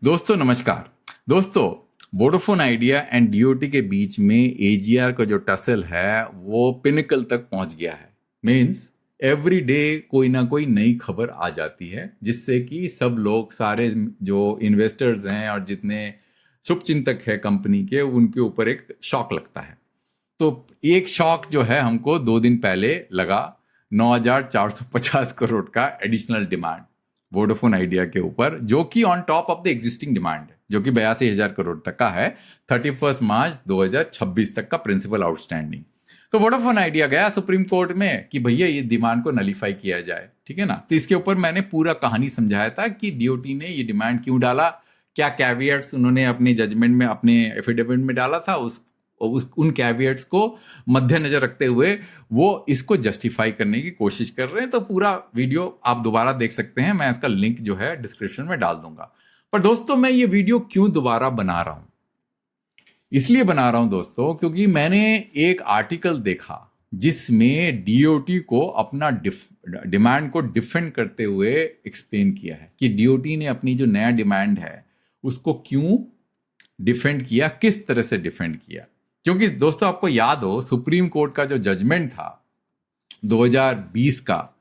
दोस्तों नमस्कार। दोस्तों, वोडाफोन आइडिया एंड डीओटी के बीच में एजीआर का जो टसल है वो पिनिकल तक पहुंच गया है। मींस एवरी डे कोई ना कोई नई खबर आ जाती है जिससे कि सब लोग, सारे जो इन्वेस्टर्स हैं और जितने शुभचिंतक है कंपनी के, उनके ऊपर एक शॉक लगता है। तो एक शॉक जो है हमको 2 दिन पहले लगा, 9,450 करोड़ का एडिशनल डिमांड वोडाफोन आइडिया के ऊपर, जो कि on top of the existing demand है, जो कि 82,000 करोड़ तक का है। 31 मार्च 2026 तक का प्रिंसिपल आउटस्टैंडिंग। तो वोडाफोन आइडिया गया सुप्रीम कोर्ट में कि भैया ये डिमांड को नलीफाई किया जाए, ठीक है ना। तो इसके ऊपर मैंने पूरा कहानी समझाया था कि डीओटी ने ये डिमांड क्यों डाला, क्या कैवियट्स उन्होंने अपने जजमेंट में, अपने एफिडेविट में डाला था, उन कैवियट्स को मद्देनजर रखते हुए वो इसको जस्टिफाई करने की कोशिश कर रहे हैं। तो पूरा वीडियो आप दोबारा देख सकते हैं, मैं इसका लिंक जो है डिस्क्रिप्शन में डाल दूंगा। पर दोस्तों, मैं ये वीडियो क्यों दोबारा बना रहा हूं? इसलिए बना रहा हूं दोस्तों, क्योंकि मैंने एक आर्टिकल देखा जिसमें डीओटी को अपना डिमांड को डिफेंड करते हुए एक्सप्लेन किया है कि डीओटी ने अपनी जो नया डिमांड है उसको क्यों डिफेंड किया, किस तरह से डिफेंड किया। क्योंकि दोस्तों, आपको याद हो सुप्रीम कोर्ट का जो जजमेंट था 2020 का,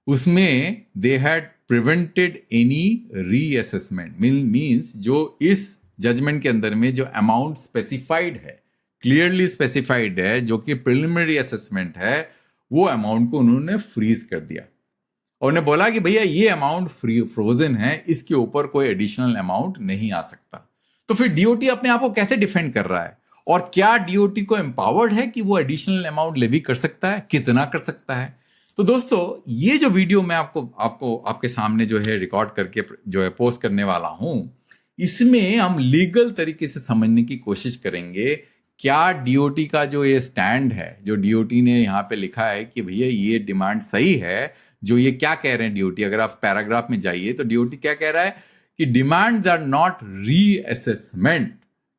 उसमें they had prevented any reassessment. Means जो इस जजमेंट के अंदर में जो अमाउंट स्पेसिफाइड है, क्लियरली स्पेसिफाइड है, जो कि प्रिलिमिनरी असेसमेंट है, वो अमाउंट को उन्होंने फ्रीज कर दिया और उन्हें बोला कि भैया ये अमाउंट फ्रोजन है, इसके ऊपर कोई एडिशनल अमाउंट नहीं आ सकता। तो फिर डीओटी अपने आप को कैसे डिफेंड कर रहा है, और क्या डीओटी को एम्पावर्ड है कि वो एडिशनल अमाउंट लेवी कर सकता है, कितना कर सकता है? तो दोस्तों, ये जो वीडियो मैं आपको आपके सामने जो है रिकॉर्ड करके जो है पोस्ट करने वाला हूं, इसमें हम लीगल तरीके से समझने की कोशिश करेंगे क्या डीओटी का जो ये स्टैंड है, जो डीओटी ने यहाँ पे लिखा है कि भैया ये डिमांड सही है। जो ये क्या कह रहे हैं डीओटी, अगर आप पैराग्राफ में जाइए तो डीओटी क्या कह रहा है कि डिमांड्स आर नॉट रीअसेसमेंट।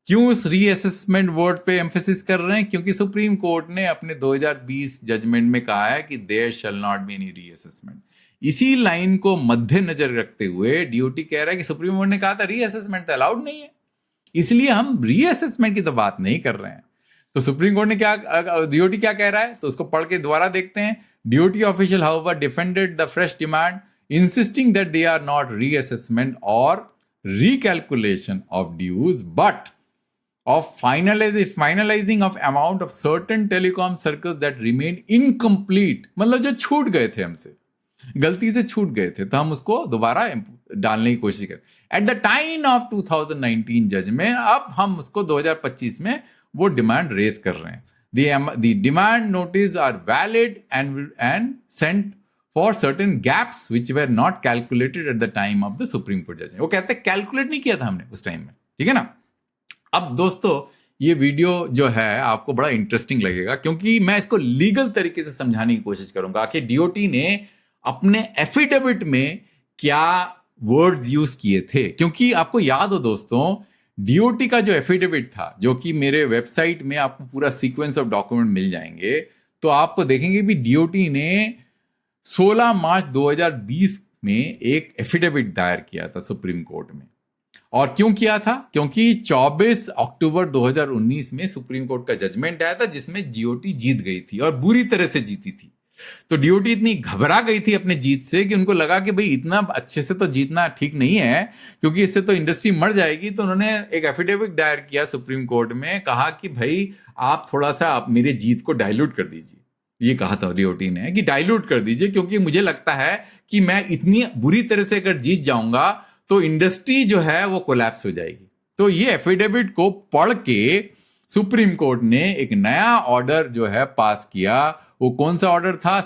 क्यों उस रीअसेसमेंट वर्ड पे एम्फेसिस कर रहे हैं? क्योंकि सुप्रीम कोर्ट ने अपने 2020 जजमेंट में कहा है कि there shall not be any reassessment. इसी लाइन को मद्देनजर रखते हुए डीओटी कह रहा है कि सुप्रीम कोर्ट ने कहा था रीअसेसमेंट तो अलाउड नहीं है, इसलिए हम रीअसेसमेंट की तो बात नहीं कर रहे हैं। तो सुप्रीम कोर्ट ने क्या, डीओटी क्या कह रहा है, तो उसको पढ़ के दोबारा देखते हैं। DOT official however defended the fresh demand, insisting that they are not reassessment or recalculation of dues, but of finalizing of amount of certain telecom circles that remain incomplete। मतलब जो छूट गए थे, हमसे गलती से छूट गए थे, तो हम उसको दोबारा डालने की कोशिश करें। At the time of 2019 judgment, अब हम उसको 2025 में वो डिमांड रेज कर रहे हैं। The demand notice are valid and sent for certain gaps which were not calculated at the time of the Supreme Court judgment। वो कहते हैं कैलकुलेट नहीं किया था हमने उस टाइम में, ठीक है ना। अब दोस्तों, ये वीडियो जो है आपको बड़ा इंटरेस्टिंग लगेगा, क्योंकि मैं इसको लीगल तरीके से समझाने की कोशिश करूंगा कि डीओटी ने अपने एफिडेविट में क्या वर्ड्स यूज किए थे। क्योंकि आपको याद हो दोस्तों, डीओटी का जो एफिडेविट था, जो कि मेरे वेबसाइट में आपको पूरा सीक्वेंस ऑफ डॉक्यूमेंट मिल जाएंगे, तो आपको देखेंगे भी डीओटी ने 16 मार्च 2020 में एक एफिडेविट दायर किया था सुप्रीम कोर्ट में। और क्यों किया था? क्योंकि 24 अक्टूबर 2019 में सुप्रीम कोर्ट का जजमेंट आया था जिसमें डीओटी जीत गई थी, और बुरी तरह से जीती थी। तो डीओटी इतनी घबरा गई थी अपने जीत से कि उनको लगा कि भाई इतना अच्छे से तो जीतना ठीक नहीं है, क्योंकि इससे तो इंडस्ट्री मर जाएगी। तो उन्होंने एक एफिडेविट दायर किया सुप्रीम कोर्ट में, कहा कि भाई आप थोड़ा सा आप मेरे जीत को डाइल्यूट कर दीजिए। ये कहा था डीओटी ने कि डाइल्यूट कर दीजिए, क्योंकि मुझे लगता है कि मैं इतनी बुरी तरह से अगर जीत जाऊंगा तो इंडस्ट्री जो है वो कोलैप्स हो जाएगी। तो ये एफिडेविट को पढ़ के सुप्रीम कोर्ट ने एक नया ऑर्डर जो है पास किया। वो कौन सा ऑर्डर था?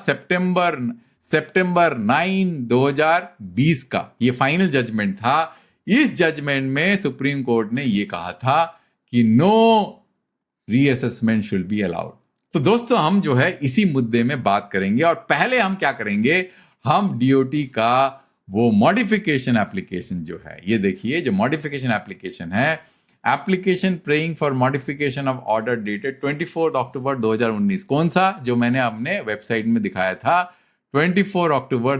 सितंबर 9 2020 का ये फाइनल जजमेंट था। इस जजमेंट में सुप्रीम कोर्ट ने ये कहा था कि no reassessment should be allowed. तो दोस्तों, हम जो है इसी मुद्दे में बात करेंगे, और पहले हम क्या करेंगे, हम डीओटी का वो मॉडिफिकेशन एप्लीकेशन जो है, ये देखिए, जो मॉडिफिकेशन एप्लीकेशन है, application praying for modification of order dated 24 October 2019। कौन सा? जो मैंने अपने वेबसाइट में दिखाया था, 24 अक्टूबर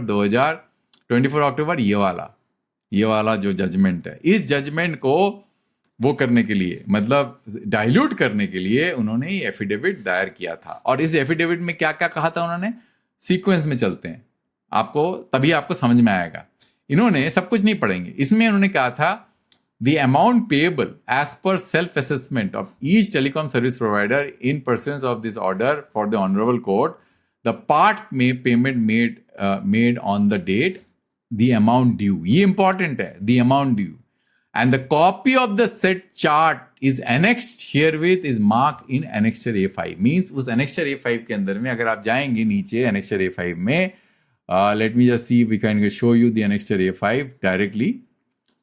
ये वाला। ये वाला जो जजमेंट है, इस जजमेंट को वो करने के लिए, मतलब डाइल्यूट करने के लिए उन्होंने ये एफिडेविट दायर किया था। और इस एफिडेविट में क्या क्या कहा था उन्होंने, सीक्वेंस में चलते हैं आपको, तभी आपको समझ में आएगा। इन्होंने सब कुछ नहीं पढ़ेंगे, इसमें उन्होंने कहा था the amount payable as per self assessment of each telecom service provider in pursuance of this order for the honorable court, the part payment made on the date, the amount due, ये important है, the amount due, and the copy of the said chart is annexed herewith is marked in annexure A5, means उस annexure A5 के अंदर में अगर आप जाएंगे नीचे annexure A5 में, let me just see if we can show you the annexure A5 directly,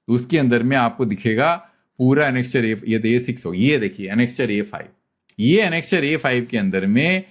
तो उसके अंदर में आपको दिखेगा पूरा एनेक्चर ए, ये तो A6 हो, ये देखिए एनेक्चर A5, ये एनेक्चर A5 के अंदर में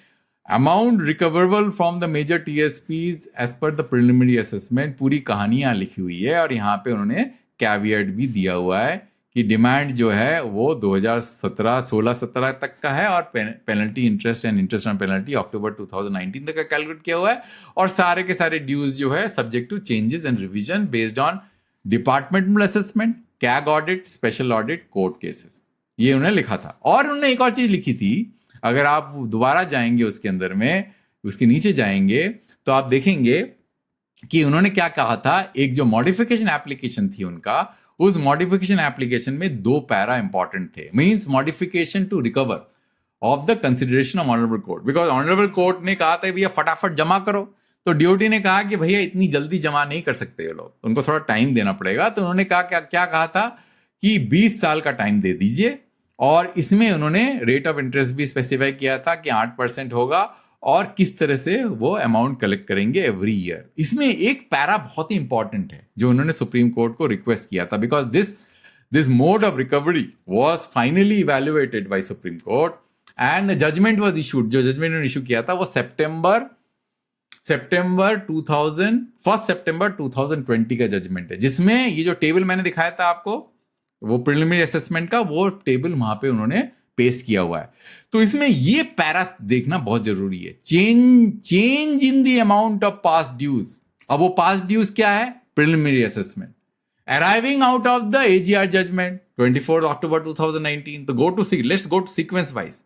amount recoverable from the major TSPs as per the preliminary assessment, पूरी कहानियां लिखी हुई है। और यहाँ पे उन्होंने कैविएट भी दिया हुआ है कि डिमांड जो है वो 2016-17 तक का है, और penalty interest and interest on penalty October 2019 तक का कैलकुलेट किया हुआ है, और सारे के सारे ड्यूज जो है subject to changes and revision based on departmental assessment, CAG audit, special audit, court cases, ये उन्होंने लिखा था। और उन्होंने एक और चीज लिखी थी, अगर आप दोबारा जाएंगे उसके अंदर में, उसके नीचे जाएंगे तो आप देखेंगे कि उन्होंने क्या कहा था, एक जो मॉडिफिकेशन एप्लीकेशन थी उनका, उस मॉडिफिकेशन एप्लीकेशन में 2 पैरा इंपॉर्टेंट थे, means modification to recover of the consideration of honourable court, because honourable court ने कहा था भैया फटाफट जमा करो, तो डीओटी ने कहा कि भैया इतनी जल्दी जमा नहीं कर सकते ये लोग, उनको थोड़ा टाइम देना पड़ेगा। तो उन्होंने कहा क्या कहा था कि 20 साल का टाइम दे दीजिए, और इसमें उन्होंने रेट ऑफ इंटरेस्ट भी स्पेसिफाई किया था कि 8% होगा, और किस तरह से वो अमाउंट कलेक्ट करेंगे एवरी ईयर। इसमें एक पैरा बहुत ही इंपॉर्टेंट है जो उन्होंने सुप्रीम कोर्ट को रिक्वेस्ट किया था, because this mode of recovery was finally evaluated by Supreme Court and the judgment was issued. जो जजमेंट उन्होंने इशू किया था वो सितंबर 2020 का जजमेंट है, जिसमें ये जो टेबल मैंने दिखाया था आपको, वो प्रिलिमिनरी असेसमेंट का, वो टेबल वहां पे उन्होंने पेश किया हुआ है। तो इसमें ये पैरा देखना बहुत जरूरी है, change in the amount of past dues. अब वो पास्ट ड्यूज क्या है, preliminary assessment arriving out of the AGR judgement 24 October 2019। तो let's go to sequence wise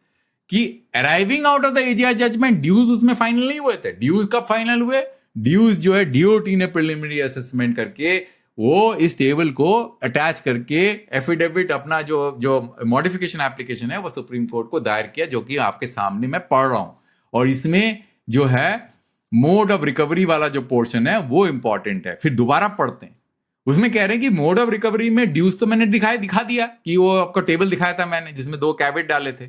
कि arriving out of the AGR judgement, dues उसमें फाइनल नहीं हुए थे। ड्यूज कब फाइनल हुए, ड्यूज जो है डीओटी ने प्रिलिमिनरी असेसमेंट करके वो इस टेबल को अटैच करके एफिडेविट अपना जो मॉडिफिकेशन एप्लीकेशन है वो सुप्रीम कोर्ट को दायर किया, जो कि आपके सामने मैं पढ़ रहा हूं। और इसमें जो है मोड ऑफ रिकवरी वाला जो पोर्शन है वो इंपॉर्टेंट है, फिर दोबारा पढ़ते हैं। उसमें कह रहे हैं कि मोड ऑफ रिकवरी में ड्यूज तो मैंने दिखा दिया कि वो आपको टेबल दिखाया था मैंने, जिसमें 2 कैविट डाले थे।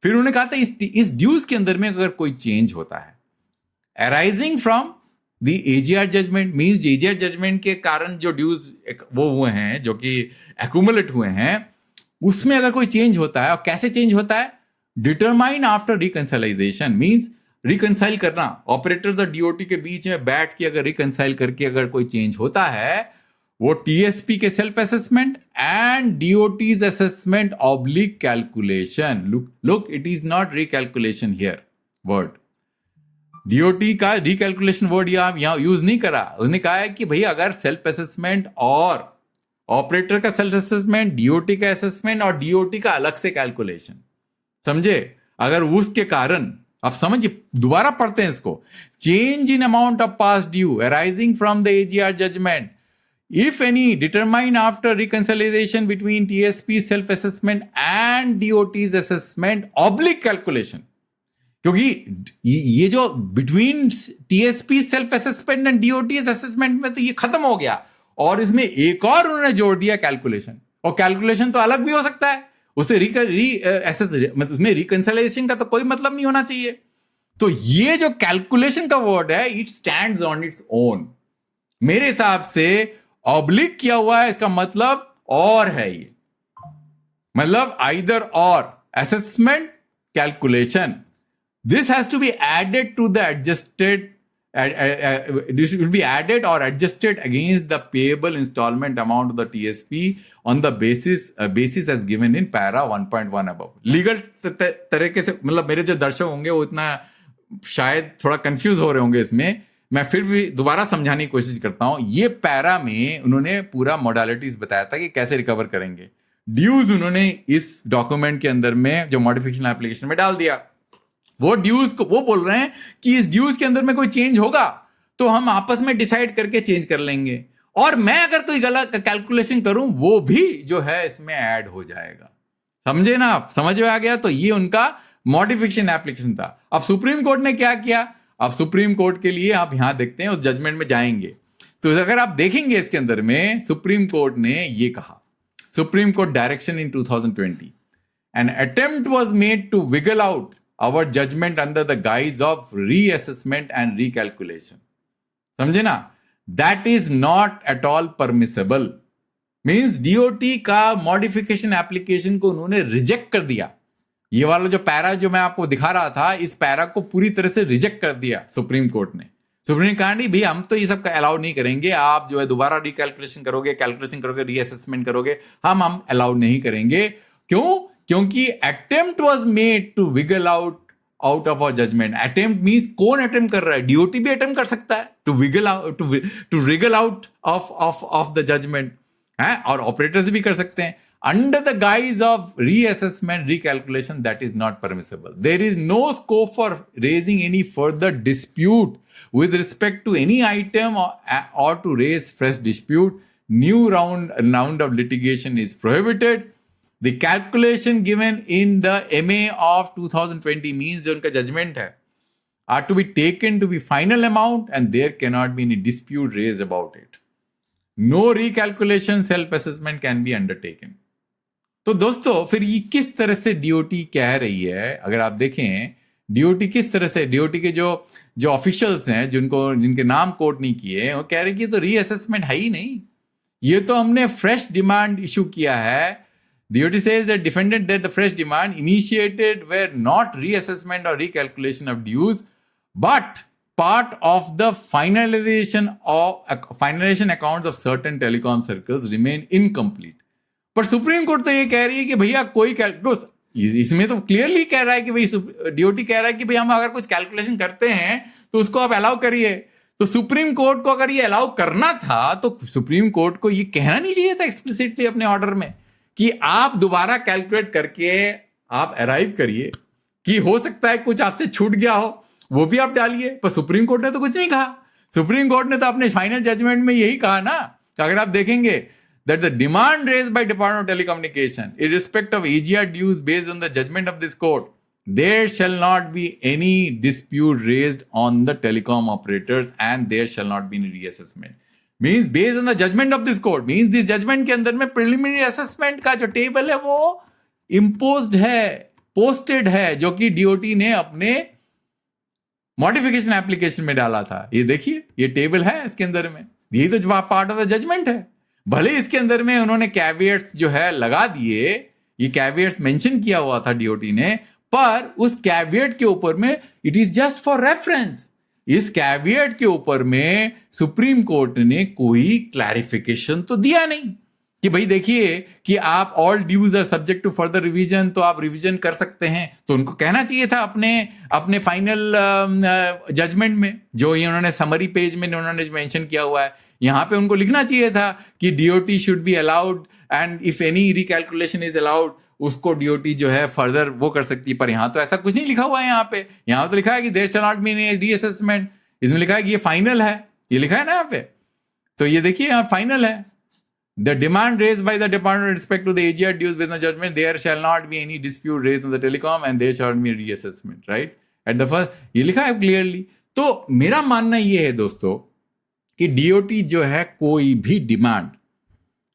फिर उन्होंने कहा था इस ड्यूज के अंदर में अगर कोई चेंज होता है arising from the AGR judgment, means AGR judgment के कारण जो ड्यूज वो हुए हैं, जो कि एक्यूमुलेट हुए हैं, उसमें अगर कोई चेंज होता है, और कैसे चेंज होता है, डिटरमाइन आफ्टर रिकंसाइलाइजेशन, मींस रिकंसाइल करना, ऑपरेटर्स और डीओटी के बीच में बैठ के अगर रिकंसाइल करके अगर कोई चेंज होता है, वो टीएसपी के self assessment and DoT's assessment oblique calculation. Look it is not recalculation here word, DoT का रिकैलकुलेशन वर्ड यहां यूज नहीं करा। उसने कहा है कि भैया अगर सेल्फ असेसमेंट और ऑपरेटर का सेल्फ असेसमेंट, डीओटी का असेसमेंट और डीओटी का अलग से कैलकुलेशन, समझे, अगर उसके कारण, आप समझिए, दोबारा पढ़ते हैं इसको, change in amount of past due arising from the AGR judgment if any determined after reconciliation between TSP's self-assessment and DOT's assessment oblique calculation, क्योंकि ये जो between TSP self assessment and DoT's assessment में तो ये खत्म हो गया, और इसमें एक और उन्होंने जोड़ दिया कैलकुलेशन, और कैलकुलेशन तो अलग भी हो सकता है, उसे मतलब उसमें रिकंसिलिएशन का तो कोई मतलब नहीं होना चाहिए। तो ये जो कैलकुलेशन का वर्ड है, it stands on its own. मेरे हिसाब से ऑब्लिक किया हुआ है, इसका मतलब और है, ये मतलब आइदर और assessment calculation, this has to be added to the adjusted this will be added or adjusted against the payable installment amount of the TSP on the basis as given in para 1.1 above। Legal तरीके से, मतलब मेरे जो दर्शक होंगे वो इतना शायद थोड़ा कंफ्यूज हो रहे होंगे इसमें, मैं फिर भी दोबारा समझाने की कोशिश करता हूं। ये पैरा में उन्होंने पूरा मॉडलिटीज बताया था कि कैसे रिकवर करेंगे। ड्यूज उन्होंने इस डॉक्यूमेंट के अंदर में जो मॉडिफिकेशन एप्लीकेशन में डाल दिया। वो ड्यूज को वो बोल रहे हैं कि इस ड्यूज के अंदर में कोई चेंज होगा तो हम आपस में डिसाइड करके चेंज कर लेंगे, और मैं अगर कोई गलत कैलकुलेशन करूं वो भी जो है इसमें ऐड हो जाएगा। समझे ना आप? समझ में आ गया? तो ये उनका मॉडिफिकेशन एप्लीकेशन था। अब सुप्रीम कोर्ट ने क्या किया? अब सुप्रीम कोर्ट के लिए आप यहां देखते हैं, उस जजमेंट में जाएंगे तो अगर आप देखेंगे इसके अंदर में सुप्रीम कोर्ट ने ये कहा, supreme court direction in 2020 an attempt was made to wiggle out our judgment under the guise of reassessment and recalculation. समझे ना? That is not at all permissible. Means DOT का मॉडिफिकेशन एप्लीकेशन को उन्होंने reject कर दिया। ये वाला जो पैरा जो मैं आपको दिखा रहा था, इस पैरा को पूरी तरह से रिजेक्ट कर दिया सुप्रीम कोर्ट ने। सुप्रीम ने कहा नहीं भाई, हम तो ये सब अलाउ नहीं करेंगे, आप जो है दोबारा रिकैलकुलेशन करोगे, कैलकुलेशन करोगे, रीअसेसमेंट करोगे, हम अलाउ नहीं करेंगे। क्यों? क्योंकि attempt was made to wiggle out of our judgment. Attempt means कौन अटेम्प्ट कर रहा है? डीओटी भी अटेम्प्ट कर सकता है to wiggle out, to wriggle out of the judgment है, और ऑपरेटर्स भी कर सकते हैं। Under the guise of reassessment, recalculation, that is not permissible. There is no scope for raising any further dispute with respect to any item, or to raise fresh dispute. New round of litigation is prohibited. The calculation given in the MA of 2020 means जो उनका judgment है are to be taken to be final amount, and there cannot be any dispute raised about it. No recalculation, self assessment can be undertaken. तो दोस्तों फिर ये किस तरह से डीओटी कह रही है? अगर आप देखें डीओटी किस तरह से, डीओटी के जो ऑफिशियल्स हैं जिनके नाम कोट नहीं किए, वो कह रहे हैं कि तो रीअसेसमेंट है ही नहीं, ये तो हमने फ्रेश डिमांड इशू किया है। DoT says that defended that the fresh demand initiated were not reassessment और recalculation of dues but part of the finalization accounts of certain telecom circles remain incomplete. पर supreme court तो ये कह रही है कि भैया कोई इसमें तो क्लियरली कह रहा है कि भाई डीओटी कह रहा है कि भाई हम अगर कुछ कैलकुलेशन करते हैं तो उसको आप अलाउ करिए। तो सुप्रीम कोर्ट को अगर ये अलाउ करना था तो सुप्रीम कोर्ट को ये कहना नहीं चाहिए था एक्सप्लिसिटली अपने ऑर्डर में कि आप दोबारा कैलकुलेट करके आप अराइव करिए, कि हो सकता है कुछ आपसे छूट गया हो, वो भी आप डालिए। पर सुप्रीम कोर्ट ने तो कुछ नहीं कहा। सुप्रीम कोर्ट ने तो अपने फाइनल जजमेंट में यही कहा ना, अगर आप देखेंगे that the demand raised by Department of Telecommunication in respect of AGR dues based on the judgment of this court, there shall not be any dispute raised on the telecom operators and there shall not be any reassessment. Means based on the judgment of this court, means this judgment के अंदर में preliminary assessment का जो table है वो imposed है, posted है, जो कि DOT ने अपने मॉडिफिकेशन एप्लीकेशन में डाला था। ये देखिए, ये टेबल है इसके अंदर में, यही तो पार्ट ऑफ द जजमेंट है। भले इसके अंदर में उन्होंने कैविएट्स जो है लगा दिए, ये कैविएट्स मेंशन किया हुआ था डीओटी ने, पर उस कैविएट के ऊपर में it is just for reference. इस कैविएट के ऊपर में सुप्रीम कोर्ट ने कोई क्लैरिफिकेशन तो दिया नहीं कि भाई देखिए कि आप all dues are subject to further revision, तो आप रिवीजन कर सकते हैं। तो उनको कहना चाहिए था अपने फाइनल जजमेंट में, जो ये उन्होंने समरी पेज में उन्होंने मेंशन किया हुआ है, यहां पे उनको लिखना चाहिए था कि DOT should be allowed and if any recalculation is allowed, उसको डीओटी जो है फर्दर वो कर सकती है। पर यहां तो ऐसा कुछ नहीं लिखा हुआ है। यहां तो लिखा है कि there shall not be any reassessment. इसमें लिखा है कि ये फाइनल है, ये लिखा है ना यहाँ पे। तो ये देखिए यहाँ फाइनल है। The demand raised by the department with respect to the AGR dues business judgment, there shall not be any dispute raised on the telecom and there shall be reassessment, right? At the first, ये लिखा है clearly। तो मेरा मानना ये है दोस्तों कि डीओटी जो है कोई भी डिमांड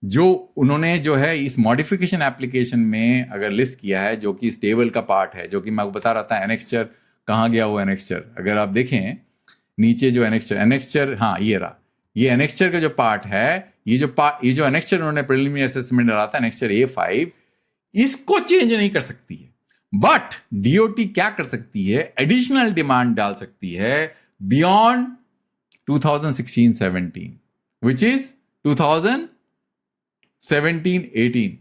जो उन्होंने जो है इस मॉडिफिकेशन एप्लीकेशन में अगर लिस्ट किया है, जो कि इस टेबल का पार्ट है, जो कि मैं आपको बता रहा था एनेक्स्चर कहाँ गया, वो एनेक्स्चर अगर आप देखें नीचे जो एनेक्स्चर हाँ ये रहा, ये एनेक्स्चर का जो पार्ट है, ये जो एनेक्स्चर उन्होंने प्रीलिमिनरी असेसमेंट डाला था एनेक्स्चर A5, इसको चेंज नहीं कर सकती है। बट डीओटी क्या कर सकती है? एडिशनल डिमांड डाल सकती है बियॉन्ड 2016-17, which is 2017-18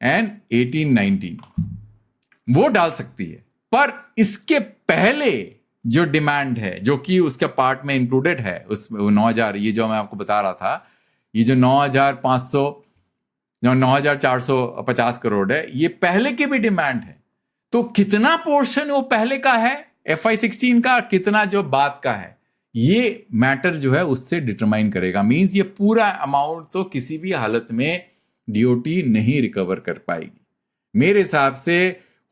and 18-19, वो डाल सकती है। पर इसके पहले जो डिमांड है, जो कि उसके पार्ट में इंक्लूडेड है, उस 9,000, ये जो मैं आपको बता रहा था, ये जो 9,500 जो 9,450 करोड़ है, ये पहले की भी डिमांड है। तो कितना पोर्शन वो पहले का है FY16 का, कितना जो बाद का है, ये मैटर जो है उससे डिटरमाइन करेगा। मींस ये पूरा अमाउंट तो किसी भी हालत में डीओटी नहीं रिकवर कर पाएगी। मेरे हिसाब से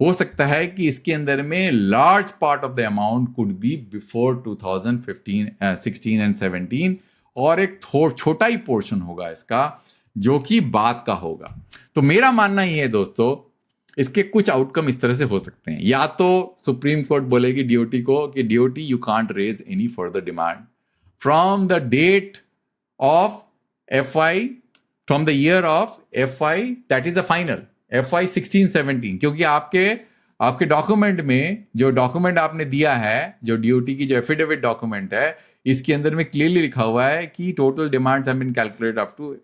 हो सकता है कि इसके अंदर में large part of the amount could be before 2015, 16 and 17, और एक छोटा ही पोर्शन होगा इसका जो कि बाद का होगा। तो मेरा मानना ये है दोस्तों, इसके कुछ आउटकम इस तरह से हो सकते हैं। या तो सुप्रीम कोर्ट बोलेगी डीओटी को कि DOT you can't raise any further demand from the date of FY, from the year of FY, that is the final FY16-17, क्योंकि आपके डॉक्यूमेंट में, जो डॉक्यूमेंट आपने दिया है, जो डीओटी की जो एफिडेविट डॉक्यूमेंट है, इसके अंदर में क्लियरली लिखा हुआ है कि total demands have been calculated up to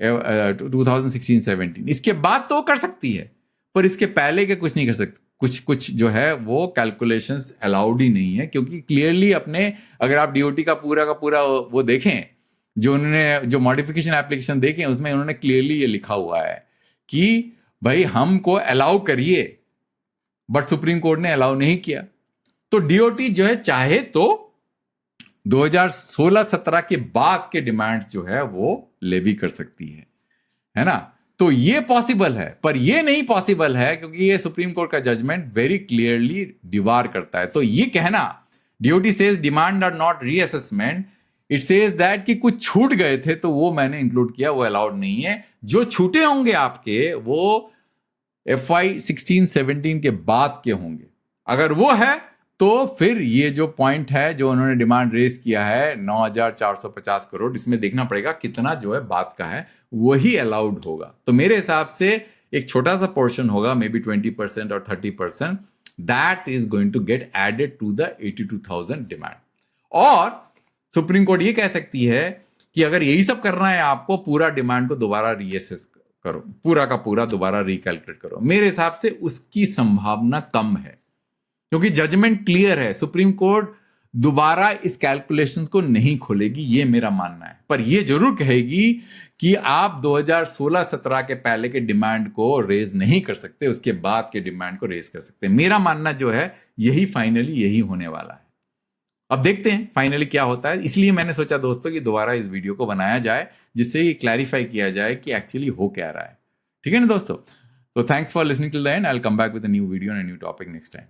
2016-17। इसके बाद तो कर सकती है, पर इसके पहले के कुछ नहीं कर सकते। कुछ जो है वो कैलकुलेशंस अलाउड ही नहीं है, क्योंकि क्लियरली अपने, अगर आप डीओटी का पूरा वो देखें, जो उन्होंने जो मॉडिफिकेशन एप्लीकेशन देखें, उसमें उन्होंने क्लियरली ये लिखा हुआ है कि भाई हमको अलाउ करिए, बट सुप्रीम कोर्ट ने अलाउ नहीं किया। तो डीओटी जो है चाहे तो 2016-17 के बाद के डिमांड्स जो है वो लेवी कर सकती है ना। तो ये पॉसिबल है, पर ये नहीं पॉसिबल है क्योंकि ये सुप्रीम कोर्ट का जजमेंट वेरी क्लियरली डिवार करता है। तो ये कहना DOT says demand are not reassessment, it says that कि कुछ छूट गए थे तो वो मैंने इंक्लूड किया, वो अलाउड नहीं है। जो छूटे होंगे आपके वो FY16-17 के बाद के होंगे। अगर वो है तो फिर ये जो पॉइंट है, जो उन्होंने डिमांड रेज किया है 9,450 करोड़, इसमें देखना पड़ेगा कितना जो है बाद का है, वही अलाउड होगा। तो मेरे हिसाब से एक छोटा सा पोर्शन होगा, मे बी 20% और 30%, that is going to get added to the 82,000 demand. और सुप्रीम कोर्ट ये कह सकती है कि अगर यही सब करना है आपको, पूरा डिमांड को दोबारा रीअसेस करो, पूरा का पूरा दोबारा रिकैलकुलेट करो। मेरे हिसाब से उसकी संभावना कम है, क्योंकि जजमेंट क्लियर है। सुप्रीम कोर्ट दोबारा इस कैलकुलेशंस को नहीं खोलेगी, ये मेरा मानना है। पर ये जरूर कहेगी कि आप 2016-17 के पहले के डिमांड को रेज नहीं कर सकते, उसके बाद के डिमांड को रेज कर सकते। मेरा मानना जो है यही फाइनली यही होने वाला है। अब देखते हैं फाइनली क्या होता है। इसलिए मैंने सोचा दोस्तों कि दोबारा इस वीडियो को बनाया जाए, जिससे ये क्लैरिफाई किया जाए कि एक्चुअली हो क्या रहा है। ठीक है ना दोस्तों? तो thanks for listening till the end. I will come back with a new video and a new topic next time.